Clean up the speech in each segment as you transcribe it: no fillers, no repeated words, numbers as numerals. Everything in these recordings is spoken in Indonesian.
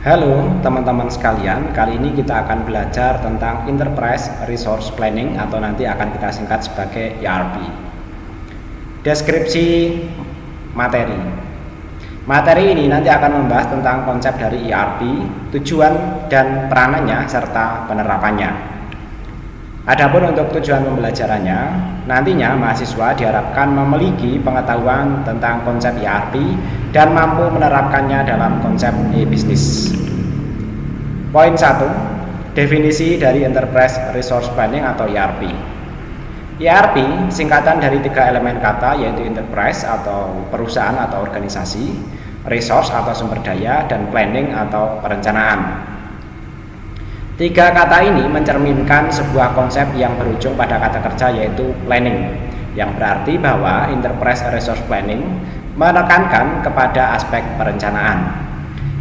Halo teman-teman sekalian, kali ini kita akan belajar tentang Enterprise Resource Planning atau nanti akan kita singkat sebagai ERP. Deskripsi materi. Materi ini nanti akan membahas tentang konsep dari ERP, tujuan dan peranannya serta penerapannya. Adapun untuk tujuan pembelajarannya, nantinya mahasiswa diharapkan memiliki pengetahuan tentang konsep ERP dan mampu menerapkannya dalam konsep e-business. Poin 1, definisi dari Enterprise Resource Planning atau ERP. ERP singkatan dari 3 elemen kata, yaitu enterprise atau perusahaan atau organisasi, resource atau sumber daya, dan planning atau perencanaan. 3 kata ini mencerminkan sebuah konsep yang berujung pada kata kerja yaitu planning, yang berarti bahwa Enterprise Resource Planning menekankan kepada aspek perencanaan.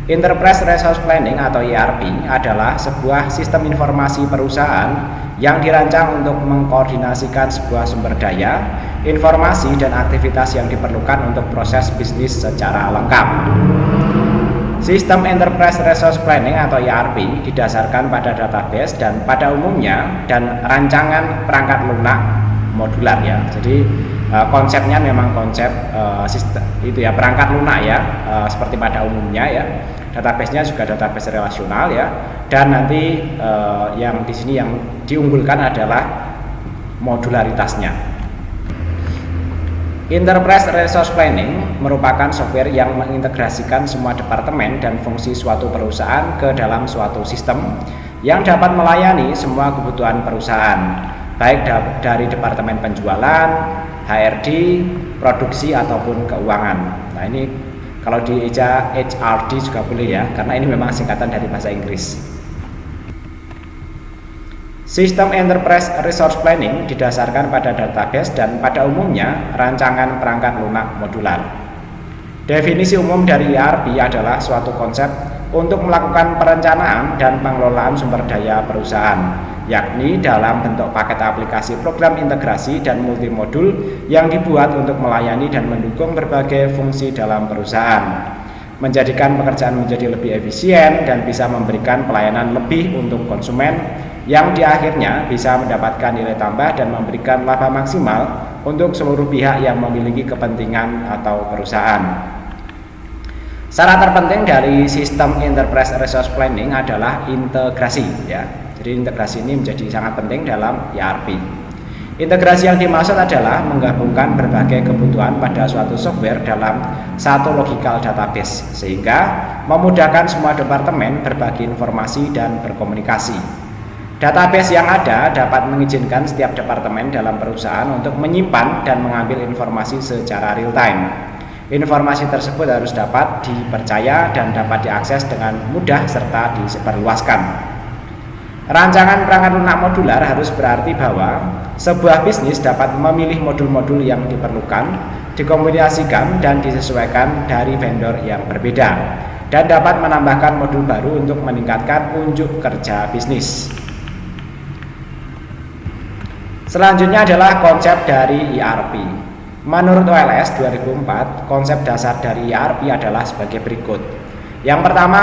Enterprise Resource Planning atau ERP adalah sebuah sistem informasi perusahaan yang dirancang untuk mengkoordinasikan sebuah sumber daya, informasi, dan aktivitas yang diperlukan untuk proses bisnis secara lengkap. Sistem Enterprise Resource Planning atau ERP didasarkan pada database dan pada umumnya dan rancangan perangkat lunak modular ya. Jadi konsepnya memang konsep sistem itu ya, perangkat lunak ya, seperti pada umumnya ya. Database-nya juga database relasional ya. Dan nanti yang di sini yang diunggulkan adalah modularitasnya. Enterprise Resource Planning merupakan software yang mengintegrasikan semua departemen dan fungsi suatu perusahaan ke dalam suatu sistem yang dapat melayani semua kebutuhan perusahaan, baik dari departemen penjualan, HRD, produksi, ataupun keuangan. Nah, ini kalau di eja HRD juga boleh ya, karena ini memang singkatan dari bahasa Inggris. Sistem Enterprise Resource Planning didasarkan pada database dan pada umumnya rancangan perangkat lunak modular. Definisi umum dari ERP adalah suatu konsep untuk melakukan perencanaan dan pengelolaan sumber daya perusahaan, yakni dalam bentuk paket aplikasi program integrasi dan multimodul yang dibuat untuk melayani dan mendukung berbagai fungsi dalam perusahaan, menjadikan pekerjaan menjadi lebih efisien dan bisa memberikan pelayanan lebih untuk konsumen yang di akhirnya bisa mendapatkan nilai tambah dan memberikan laba maksimal untuk seluruh pihak yang memiliki kepentingan atau perusahaan. Syarat terpenting dari sistem Enterprise Resource Planning adalah integrasi ya. Jadi integrasi ini menjadi sangat penting dalam ERP. Integrasi yang dimaksud adalah menggabungkan berbagai kebutuhan pada suatu software dalam satu logical database sehingga memudahkan semua departemen berbagi informasi dan berkomunikasi. Database yang ada dapat mengizinkan setiap departemen dalam perusahaan untuk menyimpan dan mengambil informasi secara real time. Informasi tersebut harus dapat dipercaya dan dapat diakses dengan mudah serta disebarluaskan. Rancangan perangkat lunak modular harus berarti bahwa sebuah bisnis dapat memilih modul-modul yang diperlukan, dikombinasikan dan disesuaikan dari vendor yang berbeda, dan dapat menambahkan modul baru untuk meningkatkan unjuk kerja bisnis. Selanjutnya adalah konsep dari ERP. Menurut OLS 2004, konsep dasar dari ERP adalah sebagai berikut. Yang pertama,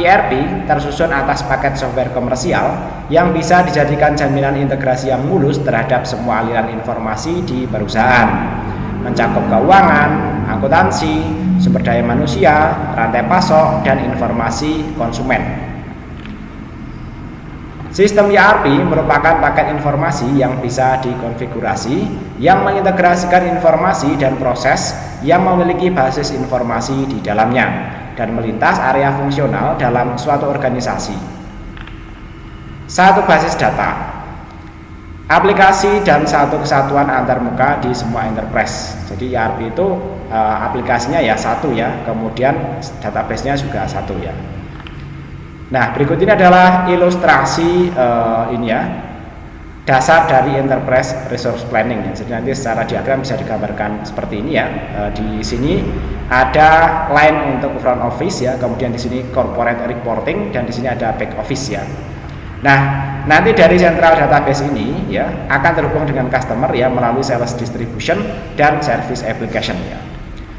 ERP tersusun atas paket software komersial yang bisa dijadikan jaminan integrasi yang mulus terhadap semua aliran informasi di perusahaan, mencakup keuangan, akuntansi, sumber daya manusia, rantai pasok, dan informasi konsumen. Sistem ERP merupakan paket informasi yang bisa dikonfigurasi, yang mengintegrasikan informasi dan proses yang memiliki basis informasi di dalamnya dan melintas area fungsional dalam suatu organisasi. Satu basis data, aplikasi dan satu kesatuan antarmuka di semua enterprise. Jadi ERP itu aplikasinya ya satu ya, kemudian database-nya juga satu ya. Nah, berikut ini adalah ilustrasi ini ya, dasar dari Enterprise Resource Planning. Jadi nanti secara diagram bisa digambarkan seperti ini ya. Di sini ada line untuk front office ya, kemudian di sini corporate reporting, dan di sini ada back office ya. Nah, nanti dari central database ini ya akan terhubung dengan customer ya melalui sales distribution dan service application ya.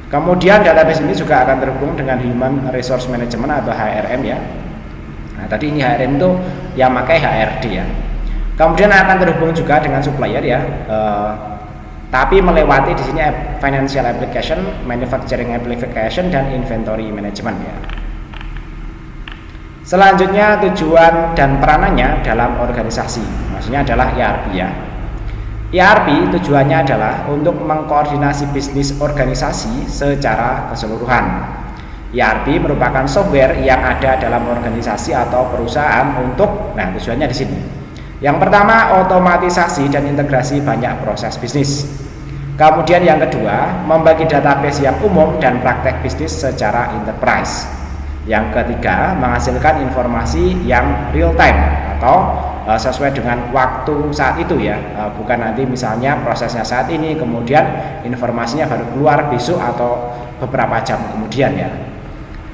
Kemudian database ini juga akan terhubung dengan Human Resource Management atau HRM ya. Nah, tadi ini HRM itu yang pakai HRD ya. Kemudian akan terhubung juga dengan supplier ya. Tapi melewati di sini financial application, manufacturing application, dan inventory management ya. Selanjutnya tujuan dan peranannya dalam organisasi, maksudnya adalah ERP ya. ERP tujuannya adalah untuk mengkoordinasi bisnis organisasi secara keseluruhan. ERP merupakan software yang ada dalam organisasi atau perusahaan untuk, nah tujuannya di sini. Yang pertama, otomatisasi dan integrasi banyak proses bisnis. Kemudian yang kedua, membagi database yang umum dan praktek bisnis secara enterprise. Yang ketiga, menghasilkan informasi yang real time atau sesuai dengan waktu saat itu ya, bukan nanti misalnya prosesnya saat ini kemudian informasinya baru keluar besok atau beberapa jam kemudian ya.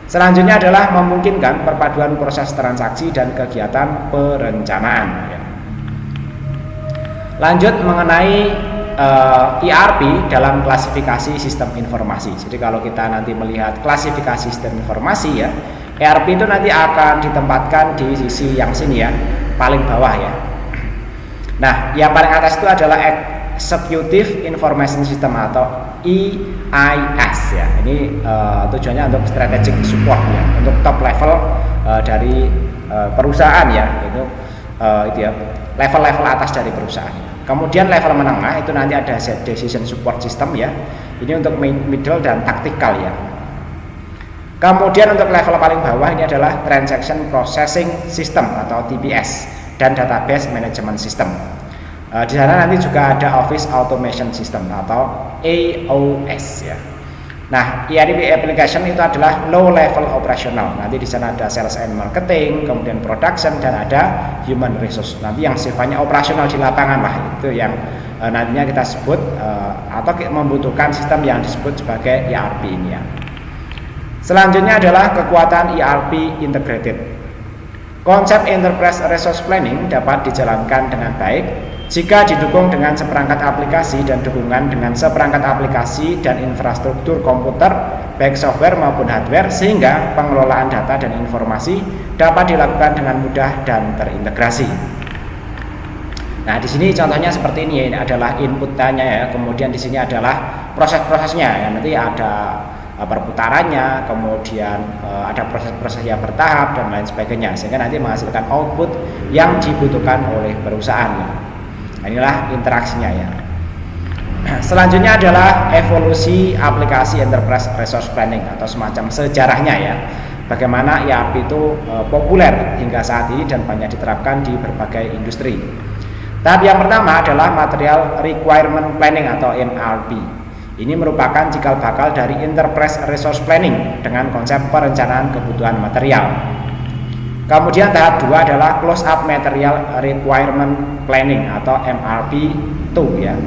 Selanjutnya adalah memungkinkan perpaduan proses transaksi dan kegiatan perencanaan ya. Lanjut mengenai ERP dalam klasifikasi sistem informasi. Jadi kalau kita nanti melihat klasifikasi sistem informasi ya, ERP itu nanti akan ditempatkan di sisi yang sini ya, paling bawah ya. Nah, yang paling atas itu adalah Executive Information System atau EIS ya. Ini tujuannya untuk strategic support ya, untuk top level dari perusahaan ya, itu ya, level-level atas dari perusahaan. Kemudian level menengah itu nanti ada decision support system ya. Ini untuk middle dan tactical ya. Kemudian untuk level paling bawah ini adalah transaction processing system atau TPS dan database management system. Di sana nanti juga ada office automation system atau AOS ya. Nah, ERP application itu adalah low level operational. Nanti di sana ada sales and marketing, kemudian production, dan ada human resource. Nanti yang sifatnya operasional di lapangan lah, itu yang nantinya kita sebut atau membutuhkan sistem yang disebut sebagai ERP ini ya. Selanjutnya adalah kekuatan ERP integrated. Konsep enterprise resource planning dapat dijalankan dengan baik jika didukung dengan seperangkat aplikasi dan dukungan dengan seperangkat aplikasi dan infrastruktur komputer, baik software maupun hardware, sehingga pengelolaan data dan informasi dapat dilakukan dengan mudah dan terintegrasi. Nah, di sini contohnya seperti ini ya, adalah input-nya ya, kemudian di sini adalah proses-prosesnya ya, nanti ada perputarannya, kemudian ada proses-proses yang bertahap dan lain sebagainya, sehingga nanti menghasilkan output yang dibutuhkan oleh perusahaan ya. Inilah interaksinya ya. Selanjutnya adalah evolusi aplikasi enterprise resource planning atau semacam sejarahnya ya. Bagaimana ERP itu populer hingga saat ini dan banyak diterapkan di berbagai industri. Tahap yang pertama adalah material requirement planning atau MRP. Ini merupakan cikal bakal dari enterprise resource planning dengan konsep perencanaan kebutuhan material. Kemudian tahap 2 adalah close up material requirement planning atau MRP2 ya.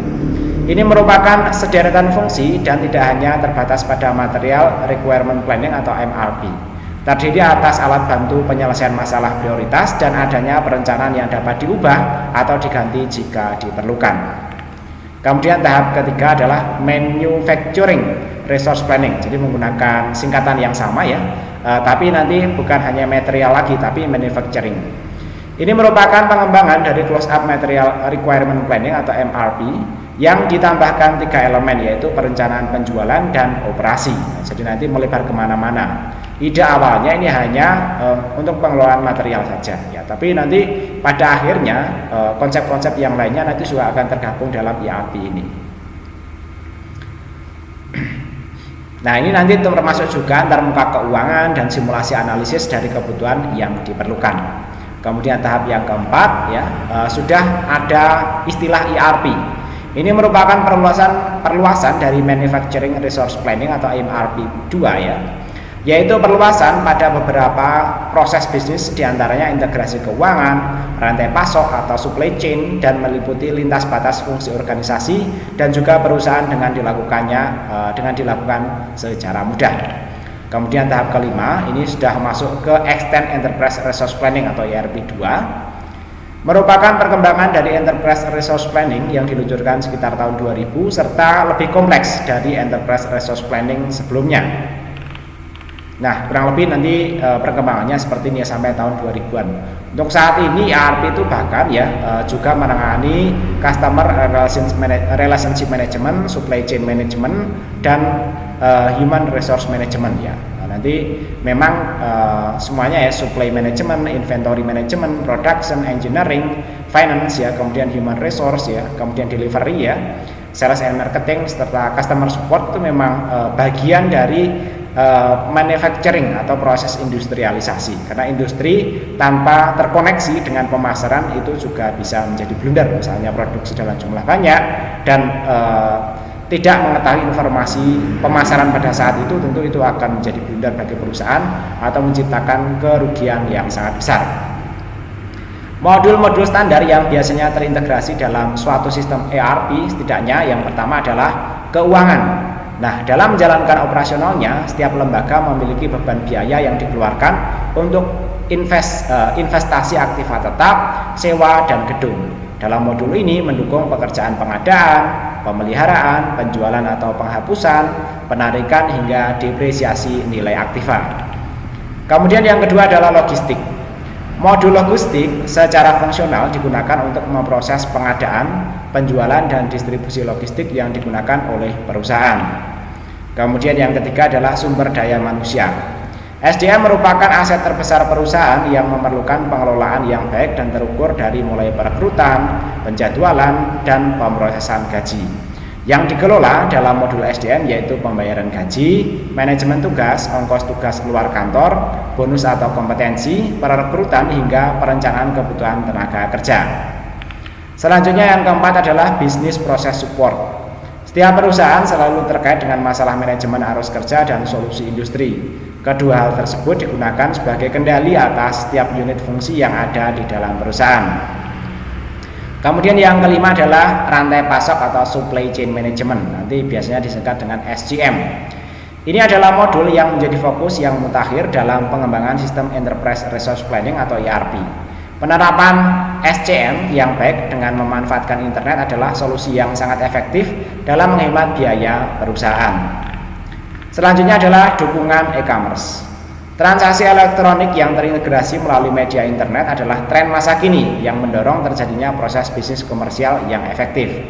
Ini merupakan sederetan fungsi dan tidak hanya terbatas pada material requirement planning atau MRP. Terdiri atas alat bantu penyelesaian masalah prioritas dan adanya perencanaan yang dapat diubah atau diganti jika diperlukan. Kemudian tahap ketiga adalah manufacturing resource planning. Jadi menggunakan singkatan yang sama ya. Tapi nanti bukan hanya material lagi, tapi manufacturing. Ini merupakan pengembangan dari close up material requirement planning atau MRP yang ditambahkan 3 elemen, yaitu perencanaan penjualan dan operasi. Jadi nanti melebar kemana-mana. Ide awalnya ini hanya untuk pengelolaan material saja ya, tapi nanti pada akhirnya konsep-konsep yang lainnya nanti juga akan tergabung dalam ERP ini. Nah, ini nanti termasuk juga antarmuka keuangan dan simulasi analisis dari kebutuhan yang diperlukan. Kemudian tahap yang keempat ya, sudah ada istilah ERP. Ini merupakan perluasan dari manufacturing resource planning atau MRP 2 ya, yaitu perluasan pada beberapa proses bisnis, diantaranya integrasi keuangan, rantai pasok atau supply chain, dan meliputi lintas batas fungsi organisasi dan juga perusahaan dengan dilakukan secara mudah. Kemudian tahap kelima ini sudah masuk ke Extend Enterprise Resource Planning atau ERP 2. Merupakan perkembangan dari Enterprise Resource Planning yang diluncurkan sekitar tahun 2000 serta lebih kompleks dari Enterprise Resource Planning sebelumnya. Nah, kurang lebih nanti perkembangannya seperti ini ya sampai tahun 2000-an. Untuk saat ini ERP itu bahkan ya juga menangani Customer Relationship Management, Supply Chain Management, dan Human Resource Management ya. Nanti memang semuanya ya, supply management, inventory management, production, engineering, finance ya, kemudian human resource ya, kemudian delivery ya, sales and marketing serta customer support itu memang bagian dari manufacturing atau proses industrialisasi. Karena industri tanpa terkoneksi dengan pemasaran itu juga bisa menjadi blunder, misalnya produksi dalam jumlah banyak dan tidak mengetahui informasi pemasaran pada saat itu, tentu itu akan menjadi blunder bagi perusahaan atau menciptakan kerugian yang sangat besar. Modul-modul standar yang biasanya terintegrasi dalam suatu sistem ERP setidaknya yang pertama adalah keuangan. Nah, dalam menjalankan operasionalnya, setiap lembaga memiliki beban biaya yang dikeluarkan untuk investasi aktiva tetap, sewa, dan gedung. Dalam modul ini mendukung pekerjaan pengadaan, pemeliharaan, penjualan atau penghapusan, penarikan hingga depresiasi nilai aktiva. Kemudian yang kedua adalah logistik. Modul logistik secara fungsional digunakan untuk memproses pengadaan, penjualan, dan distribusi logistik yang digunakan oleh perusahaan. Kemudian yang ketiga adalah sumber daya manusia. SDM merupakan aset terbesar perusahaan yang memerlukan pengelolaan yang baik dan terukur dari mulai perekrutan, penjadwalan, dan pemrosesan gaji. Yang dikelola dalam modul SDM yaitu pembayaran gaji, manajemen tugas, ongkos tugas keluar kantor, bonus atau kompetensi, perekrutan hingga perencanaan kebutuhan tenaga kerja. Selanjutnya yang keempat adalah bisnis proses support. Setiap perusahaan selalu terkait dengan masalah manajemen arus kerja dan solusi industri. Kedua hal tersebut digunakan sebagai kendali atas setiap unit fungsi yang ada di dalam perusahaan. Kemudian yang kelima adalah rantai pasok atau supply chain management. Nanti biasanya disingkat dengan SCM. Ini adalah modul yang menjadi fokus yang mutakhir dalam pengembangan sistem Enterprise Resource Planning atau ERP. Penerapan SCM yang baik dengan memanfaatkan internet adalah solusi yang sangat efektif dalam menghemat biaya perusahaan. Selanjutnya adalah dukungan e-commerce. Transaksi elektronik yang terintegrasi melalui media internet adalah tren masa kini yang mendorong terjadinya proses bisnis komersial yang efektif.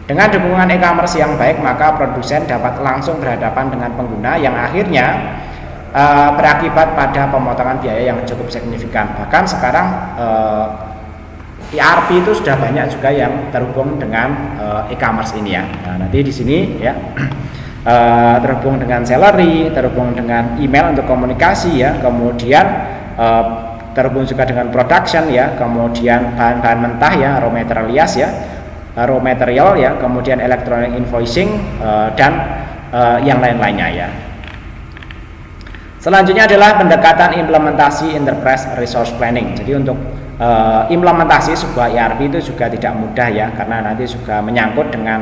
Dengan dukungan e-commerce yang baik, maka produsen dapat langsung berhadapan dengan pengguna yang akhirnya berakibat pada pemotongan biaya yang cukup signifikan. Bahkan sekarang ERP itu sudah banyak juga yang terhubung dengan e-commerce ini ya. Nah, nanti di sini ya terhubung dengan salary, terhubung dengan email untuk komunikasi ya, kemudian terhubung juga dengan production ya, kemudian bahan-bahan mentah ya, raw material ya, kemudian electronic invoicing dan yang lain-lainnya ya. Selanjutnya adalah pendekatan implementasi Enterprise Resource Planning. Jadi untuk implementasi sebuah ERP itu juga tidak mudah ya, karena nanti juga menyangkut dengan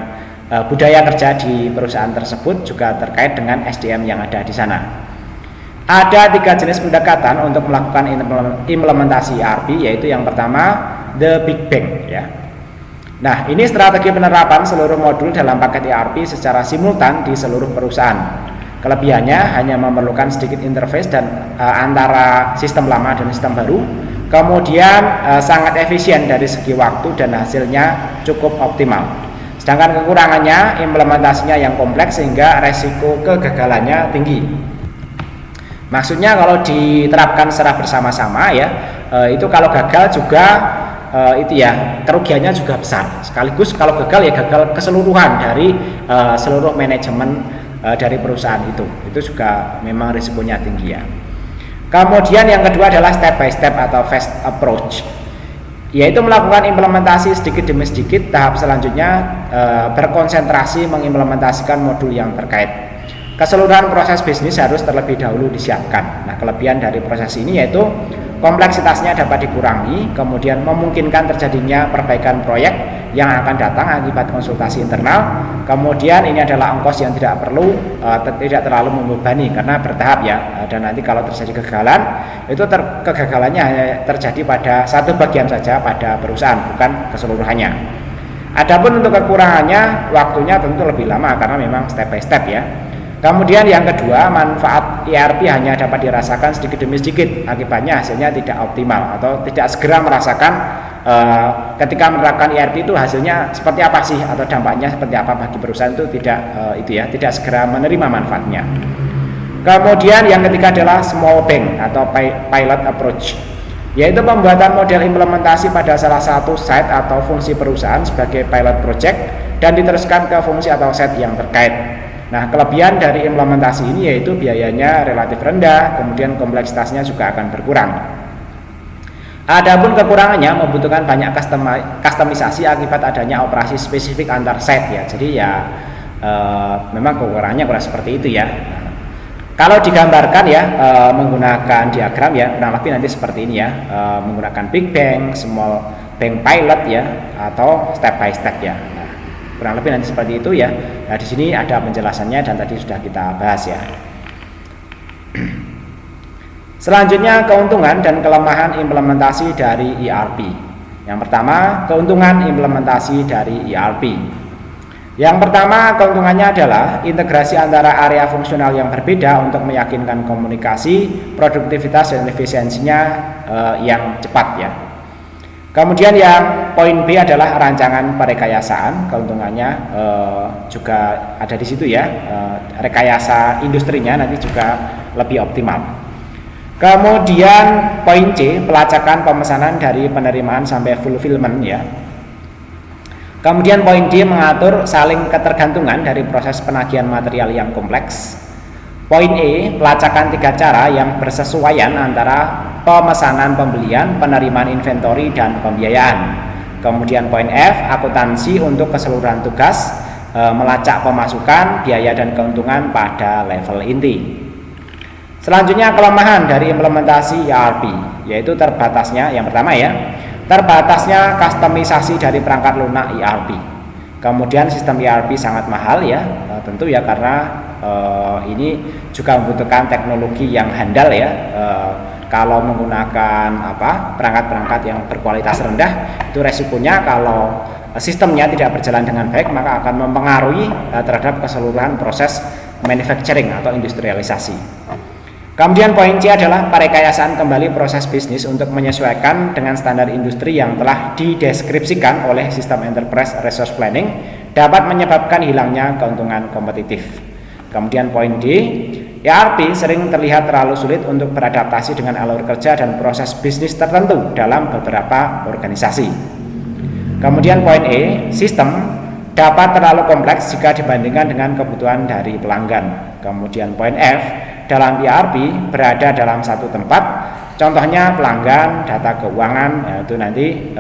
budaya kerja di perusahaan tersebut, juga terkait dengan SDM yang ada di sana. Ada 3 jenis pendekatan untuk melakukan implementasi ERP, yaitu yang pertama the Big Bang ya. Nah, ini strategi penerapan seluruh modul dalam paket ERP secara simultan di seluruh perusahaan. Kelebihannya hanya memerlukan sedikit interface dan antara sistem lama dan sistem baru. Kemudian sangat efisien dari segi waktu dan hasilnya cukup optimal. Sedangkan kekurangannya implementasinya yang kompleks sehingga resiko kegagalannya tinggi. Maksudnya kalau diterapkan secara bersama-sama ya, itu kalau gagal juga itu ya kerugiannya juga besar. Sekaligus kalau gagal ya gagal keseluruhan dari seluruh manajemen dari perusahaan itu juga memang risikonya tinggi ya. Kemudian yang kedua adalah step by step atau fast approach, yaitu melakukan implementasi sedikit demi sedikit. Tahap selanjutnya berkonsentrasi mengimplementasikan modul yang terkait. Keseluruhan proses bisnis harus terlebih dahulu disiapkan. Nah, kelebihan dari proses ini yaitu kompleksitasnya dapat dikurangi, kemudian memungkinkan terjadinya perbaikan proyek yang akan datang akibat konsultasi internal. Kemudian ini adalah ongkos yang tidak perlu tidak terlalu membebani karena bertahap ya, dan nanti kalau terjadi kegagalan itu kegagalannya hanya terjadi pada satu bagian saja pada perusahaan, bukan keseluruhannya. Adapun untuk kekurangannya, waktunya tentu lebih lama karena memang step by step ya. Kemudian yang kedua, manfaat ERP hanya dapat dirasakan sedikit demi sedikit, akibatnya hasilnya tidak optimal atau tidak segera merasakan ketika menerapkan ERP itu hasilnya seperti apa sih atau dampaknya seperti apa bagi perusahaan itu tidak segera menerima manfaatnya. Kemudian yang ketiga adalah small bang atau pilot approach, yaitu pembuatan model implementasi pada salah satu site atau fungsi perusahaan sebagai pilot project dan diteruskan ke fungsi atau site yang terkait. Nah, kelebihan dari implementasi ini yaitu biayanya relatif rendah, kemudian kompleksitasnya juga akan berkurang. Adapun kekurangannya membutuhkan banyak kustomisasi akibat adanya operasi spesifik antar site ya. Jadi ya memang kekurangannya kurang seperti itu ya. Kalau digambarkan ya menggunakan diagram ya, kurang lebih nanti seperti ini ya, menggunakan big bang, small bang pilot ya, atau step by step ya. Kurang lebih nanti seperti itu ya. Nah, di sini ada penjelasannya dan tadi sudah kita bahas ya. Selanjutnya, keuntungan dan kelemahan implementasi dari ERP. Yang pertama, keuntungan implementasi dari ERP. Yang pertama, keuntungannya adalah integrasi antara area fungsional yang berbeda untuk meyakinkan komunikasi, produktivitas dan efisiensinya yang cepat ya. Kemudian yang poin B adalah rancangan perekayasaan, keuntungannya juga ada di situ ya, rekayasa industrinya nanti juga lebih optimal. Kemudian poin C, pelacakan pemesanan dari penerimaan sampai fulfillment ya. Kemudian poin D, mengatur saling ketergantungan dari proses penagihan material yang kompleks. Poin E, pelacakan 3 cara yang bersesuaian antara pemesanan pembelian, penerimaan inventory, dan pembiayaan. Kemudian poin F, akuntansi untuk keseluruhan tugas, melacak pemasukan, biaya dan keuntungan pada level inti. Selanjutnya kelemahan dari implementasi ERP, yaitu terbatasnya, yang pertama ya, terbatasnya kustomisasi dari perangkat lunak ERP. Kemudian sistem ERP sangat mahal ya, tentu ya karena ini juga membutuhkan teknologi yang handal ya. Kalau menggunakan perangkat-perangkat yang berkualitas rendah, itu resikonya kalau sistemnya tidak berjalan dengan baik maka akan mempengaruhi terhadap keseluruhan proses manufacturing atau industrialisasi. Kemudian poin C adalah perekayasaan kembali proses bisnis untuk menyesuaikan dengan standar industri yang telah dideskripsikan oleh sistem enterprise resource planning dapat menyebabkan hilangnya keuntungan kompetitif. Kemudian poin D, ERP sering terlihat terlalu sulit untuk beradaptasi dengan alur kerja dan proses bisnis tertentu dalam beberapa organisasi. Kemudian poin E, sistem dapat terlalu kompleks jika dibandingkan dengan kebutuhan dari pelanggan. Kemudian poin F, dalam ERP berada dalam satu tempat, contohnya pelanggan, data keuangan, itu nanti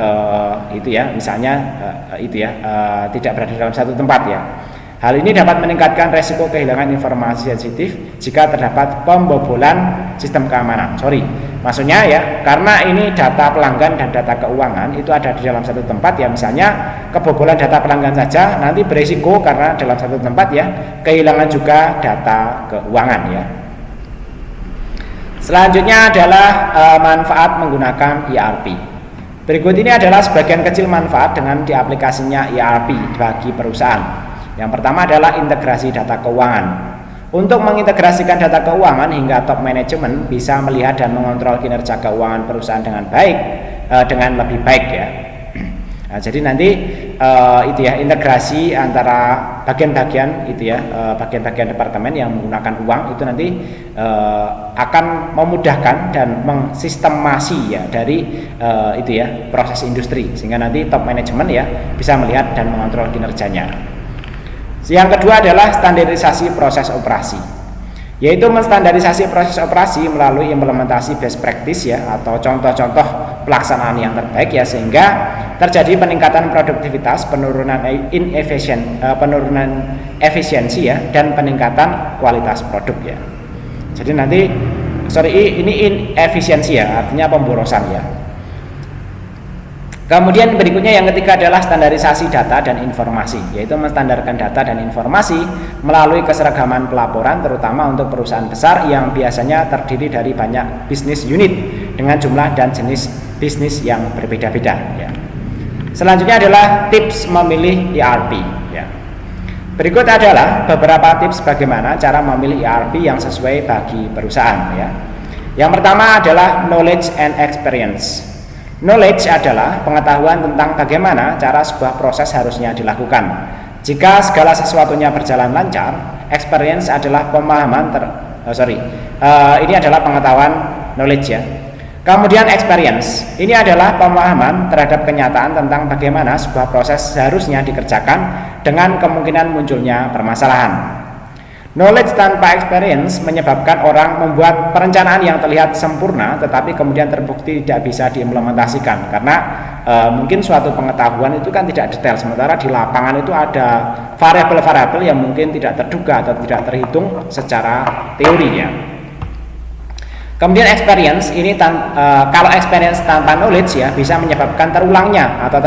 misalnya tidak berada dalam satu tempat ya. Hal ini dapat meningkatkan resiko kehilangan informasi sensitif jika terdapat pembobolan sistem keamanan. Maksudnya ya, karena ini data pelanggan dan data keuangan itu ada di dalam satu tempat ya, misalnya kebobolan data pelanggan saja nanti berisiko karena dalam satu tempat ya, kehilangan juga data keuangan ya. Selanjutnya adalah manfaat menggunakan ERP. Berikut ini adalah sebagian kecil manfaat dengan diaplikasinya ERP bagi perusahaan. Yang pertama adalah integrasi data keuangan. Untuk mengintegrasikan data keuangan hingga top manajemen bisa melihat dan mengontrol kinerja keuangan perusahaan dengan lebih baik ya. Nah, jadi nanti integrasi antara bagian-bagian bagian-bagian departemen yang menggunakan uang itu nanti akan memudahkan dan mengsistemasi ya dari proses industri sehingga nanti top manajemen ya bisa melihat dan mengontrol kinerjanya. Yang kedua adalah standarisasi proses operasi, yaitu menstandarisasi proses operasi melalui implementasi best practice ya atau contoh-contoh pelaksanaan yang terbaik ya, sehingga terjadi peningkatan produktivitas, penurunan efisiensi ya, dan peningkatan kualitas produk ya. Jadi nanti ini efisiensi ya, artinya pemborosan ya. Kemudian berikutnya yang ketiga adalah standarisasi data dan informasi, yaitu menstandarkan data dan informasi melalui keseragaman pelaporan, terutama untuk perusahaan besar yang biasanya terdiri dari banyak bisnis unit dengan jumlah dan jenis bisnis yang berbeda-beda ya. Selanjutnya adalah tips memilih ERP ya. Berikut adalah beberapa tips bagaimana cara memilih ERP yang sesuai bagi perusahaan ya. Yang pertama adalah knowledge and experience. Knowledge adalah pengetahuan tentang bagaimana cara sebuah proses harusnya dilakukan. Jika segala sesuatunya berjalan lancar, experience adalah pemahaman ini adalah pengetahuan knowledge ya. Kemudian experience, ini adalah pemahaman terhadap kenyataan tentang bagaimana sebuah proses seharusnya dikerjakan dengan kemungkinan munculnya permasalahan. Knowledge tanpa experience menyebabkan orang membuat perencanaan yang terlihat sempurna tetapi kemudian terbukti tidak bisa diimplementasikan karena mungkin suatu pengetahuan itu kan tidak detail, sementara di lapangan itu ada variabel-variabel yang mungkin tidak terduga atau tidak terhitung secara teorinya. Kemudian experience ini kalau experience tanpa knowledge ya bisa menyebabkan terulangnya atau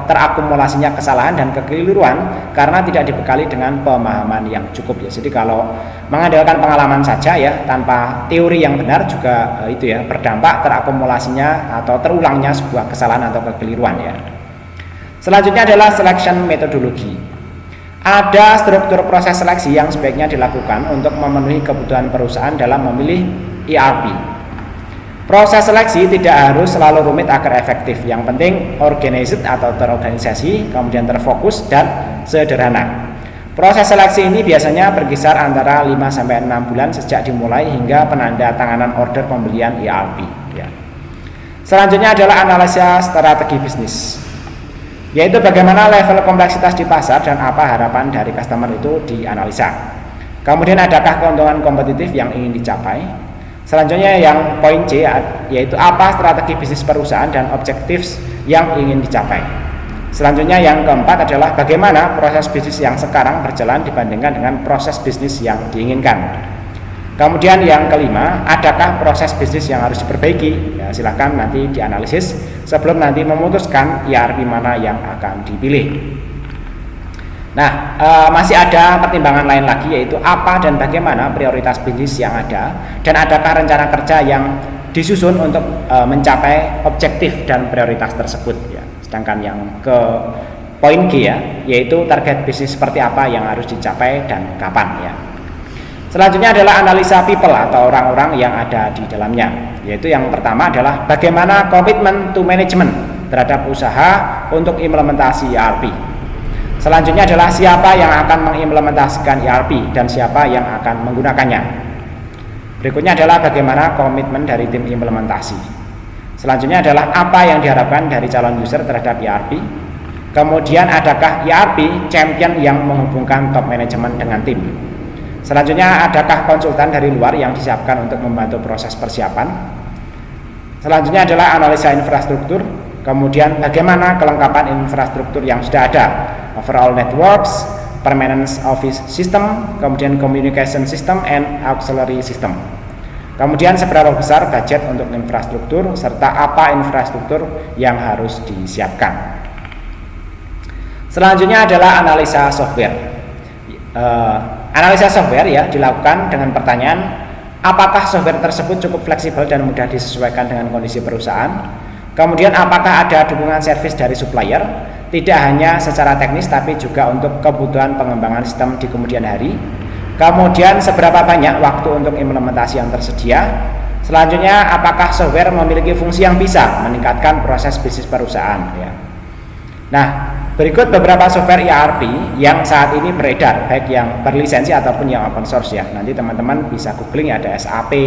terakumulasinya kesalahan dan kekeliruan karena tidak dibekali dengan pemahaman yang cukup ya. Jadi kalau mengandalkan pengalaman saja ya tanpa teori yang benar juga itu ya berdampak terakumulasinya atau terulangnya sebuah kesalahan atau kekeliruan ya. Selanjutnya adalah selection methodology. Ada struktur proses seleksi yang sebaiknya dilakukan untuk memenuhi kebutuhan perusahaan dalam memilih ERP. Proses seleksi tidak harus selalu rumit agar efektif. Yang penting organized atau terorganisasi, kemudian terfokus dan sederhana. Proses seleksi ini biasanya berkisar antara 5-6 bulan sejak dimulai hingga penandatanganan order pembelian ERP ya. Selanjutnya adalah analisa strategi bisnis, yaitu bagaimana level kompleksitas di pasar dan apa harapan dari customer itu dianalisa. Kemudian adakah keuntungan kompetitif yang ingin dicapai. Selanjutnya yang poin C yaitu apa strategi bisnis perusahaan dan objektif yang ingin dicapai. Selanjutnya yang keempat adalah bagaimana proses bisnis yang sekarang berjalan dibandingkan dengan proses bisnis yang diinginkan. Kemudian yang kelima, adakah proses bisnis yang harus diperbaiki? Ya, silahkan nanti dianalisis sebelum nanti memutuskan ERP mana yang akan dipilih. Nah, masih ada pertimbangan lain lagi yaitu apa dan bagaimana prioritas bisnis yang ada dan adakah rencana kerja yang disusun untuk mencapai objektif dan prioritas tersebut ya. Sedangkan yang ke poin G ya, yaitu target bisnis seperti apa yang harus dicapai dan kapan ya. Selanjutnya adalah analisa people atau orang-orang yang ada di dalamnya, yaitu yang pertama adalah bagaimana komitmen to management terhadap usaha untuk implementasi ERP. Selanjutnya adalah siapa yang akan mengimplementasikan ERP dan siapa yang akan menggunakannya. Berikutnya adalah bagaimana komitmen dari tim implementasi. Selanjutnya adalah apa yang diharapkan dari calon user terhadap ERP. Kemudian adakah ERP champion yang menghubungkan top manajemen dengan tim. Selanjutnya adakah konsultan dari luar yang disiapkan untuk membantu proses persiapan. Selanjutnya adalah analisa infrastruktur. Kemudian bagaimana kelengkapan infrastruktur yang sudah ada, overall networks, permanent office system, kemudian communication system and auxiliary system. Kemudian seberapa besar budget untuk infrastruktur serta apa infrastruktur yang harus disiapkan. Selanjutnya adalah analisa software. Analisa software ya dilakukan dengan pertanyaan apakah software tersebut cukup fleksibel dan mudah disesuaikan dengan kondisi perusahaan. Kemudian apakah ada dukungan servis dari supplier, tidak hanya secara teknis tapi juga untuk kebutuhan pengembangan sistem di kemudian hari. Kemudian seberapa banyak waktu untuk implementasi yang tersedia. Selanjutnya apakah software memiliki fungsi yang bisa meningkatkan proses bisnis perusahaan ya. Nah, berikut beberapa software ERP yang saat ini beredar, baik yang berlisensi ataupun yang open source ya. Nanti teman-teman bisa googling ya, ada SAP,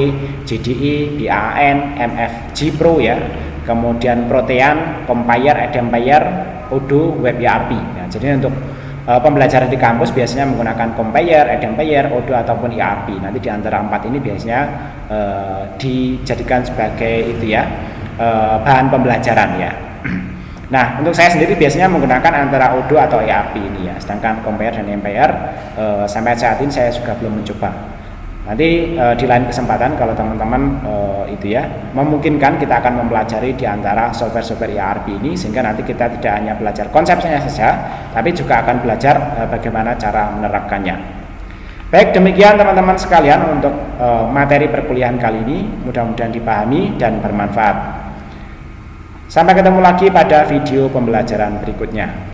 JDE, BAN, MFG Pro ya. Kemudian Protean, Compire, Edempire, Odoo, Web ERP. Ya, jadi untuk pembelajaran di kampus biasanya menggunakan Compire, Edempire, Odoo ataupun ERP. Nanti di antara 4 ini biasanya dijadikan sebagai itu ya bahan pembelajaran ya. Nah, untuk saya sendiri biasanya menggunakan antara Odoo atau ERP ini ya. Sedangkan Compire dan Empire sampai saat ini saya juga belum mencoba. Nanti di lain kesempatan kalau teman-teman itu ya memungkinkan, kita akan mempelajari di antara software-software ERP ini, sehingga nanti kita tidak hanya belajar konsepnya saja, tapi juga akan belajar bagaimana cara menerapkannya. Baik, demikian teman-teman sekalian untuk materi perkuliahan kali ini, mudah-mudahan dipahami dan bermanfaat. Sampai ketemu lagi pada video pembelajaran berikutnya.